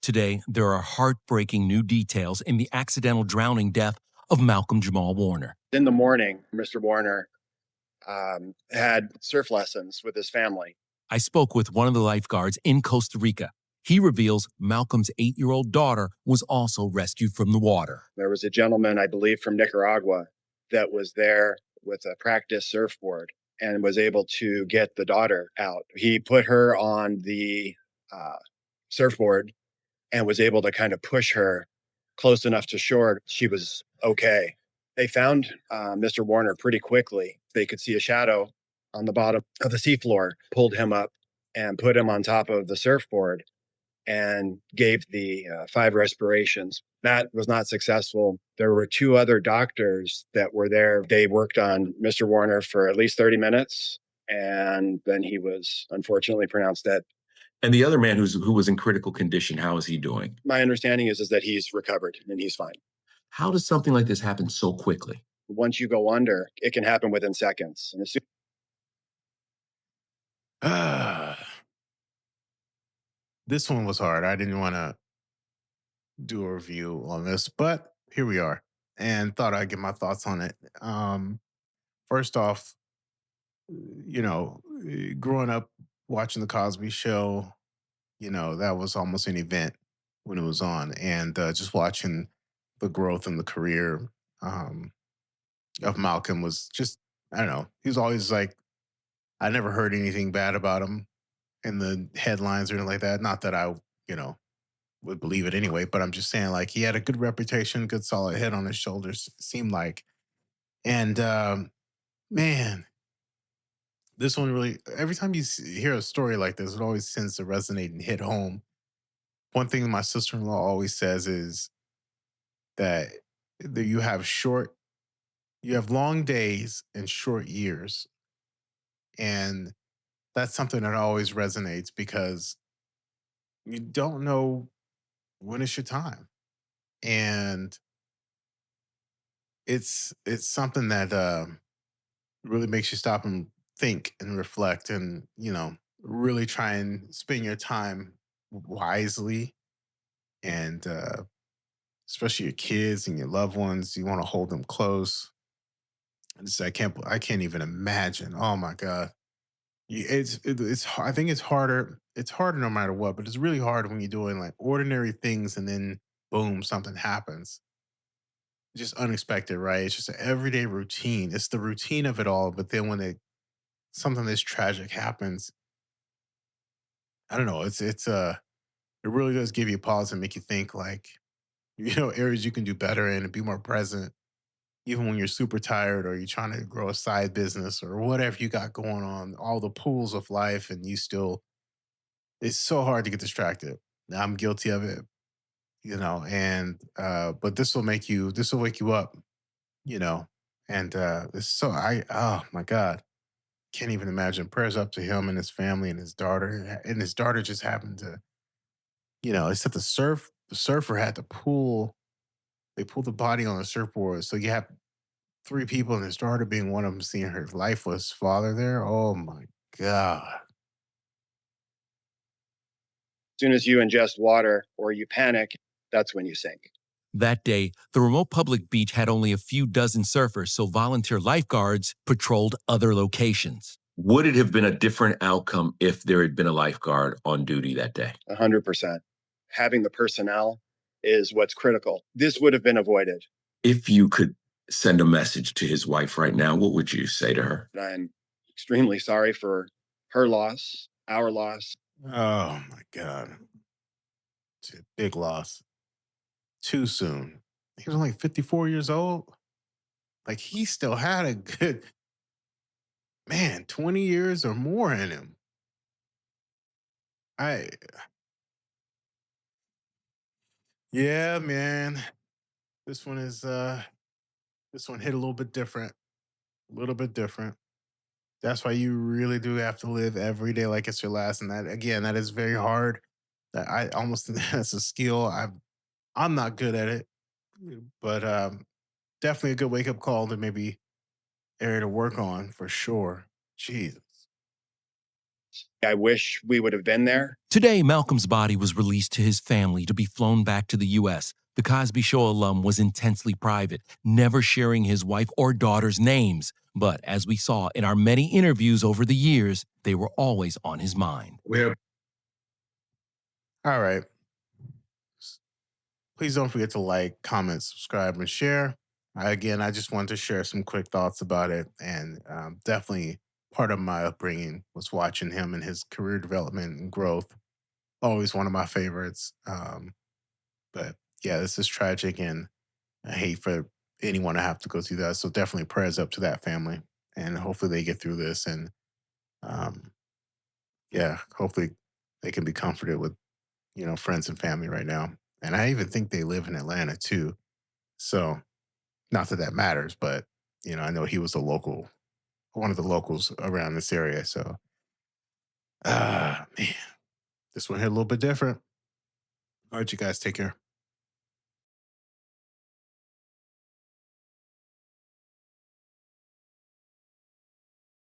Today, there are heartbreaking new details in the accidental drowning death of Malcolm-Jamal Warner. In the morning, Mr. Warner had surf lessons with his family. I spoke with one of the lifeguards in Costa Rica. He reveals Malcolm's 8-year-old daughter was also rescued from the water. There was a gentleman, I believe, from Nicaragua that was there with a practice surfboard and was able to get the daughter out. He put her on the uh, surfboard and was able to kind of push her close enough to shore. She was okay. They found Mr. Warner pretty quickly. They could see a shadow on the bottom of the seafloor, pulled him up and put him on top of the surfboard and gave the 5 respirations. That was not successful. There were 2 other doctors that were there. They worked on Mr. Warner for at least 30 minutes, and then he was unfortunately pronounced dead. And the other man who was in critical condition, how is he doing? My understanding is that he's recovered and he's fine. How does something like this happen so quickly? Once you go under, it can happen within seconds. And as soon This one was hard. I didn't want to do a review on this, but here we are, and thought I'd get my thoughts on it. First off, growing up watching the Cosby Show, that was almost an event when it was on, and just watching the growth in the career um, of Malcolm was just, I don't know. He was always like, I never heard anything bad about him in the headlines or anything like that. Not that I, you know, would believe it anyway, but I'm just saying, like, he had a good reputation, good solid head on his shoulders, it seemed like. And man, this one really, every time you hear a story like this, it always tends to resonate and hit home. One thing my sister in law always says is that you have you have long days and short years. And that's something that always resonates because you don't know when it's your time. And it's something that really makes you stop and think and reflect and, really try and spend your time wisely and especially your kids and your loved ones, you want to hold them close. And I can't even imagine. Oh my God. I think it's harder no matter what, but it's really hard when you're doing like ordinary things and then boom, something happens. Just unexpected, right? It's just an everyday routine. It's the routine of it all, but then when something this tragic happens, I don't know. It really does give you pause and make you think like, areas you can do better in and be more present, even when you're super tired or you're trying to grow a side business or whatever you got going on, all the pools of life, and it's so hard to get distracted. I'm guilty of it, and but this will wake you up, you know, and it's so oh my God, can't even imagine. Prayers up to him and his family and his daughter. And his daughter just happened to, except the surfer had to they pulled the body on the surfboard. So you have 3 people and his daughter being one of them, seeing her lifeless father there. Oh my God. soon as you ingest water or you panic, that's when you sink. That day, the remote public beach had only a few dozen surfers, so volunteer lifeguards patrolled other locations. Would it have been a different outcome if there had been a lifeguard on duty that day? 100%. Having the personnel is what's critical. This would have been avoided. If you could send a message to his wife right now, what would you say to her? I'm extremely sorry for her loss, our loss. Oh my God. It's a big loss. Too soon. He was only 54 years old. Like he still had a good, man, 20 years or more in him. I, yeah, man. This one is, this one hit a little bit different. A little bit different. That's why you really do have to live every day like it's your last. And that, again, that is very hard. That I almost think that's a skill. I'm not good at it, but definitely a good wake up call to maybe area to work on for sure. Jesus. I wish we would have been there. Today, Malcolm's body was released to his family to be flown back to the U.S. The Cosby Show alum was intensely private, never sharing his wife or daughter's names. But as we saw in our many interviews over the years, they were always on his mind. All right. Please don't forget to like, comment, subscribe, and share. Again, I just wanted to share some quick thoughts about it. And definitely part of my upbringing was watching him and his career development and growth. Always one of my favorites. But yeah, this is tragic, and I hate for anyone to have to go through that. So definitely prayers up to that family, and hopefully they get through this. And um, yeah, hopefully they can be comforted with friends and family right now. And I even think they live in Atlanta too. So not that that matters, but I know he was one of the locals around this area. So man, this one hit a little bit different. All right, you guys take care.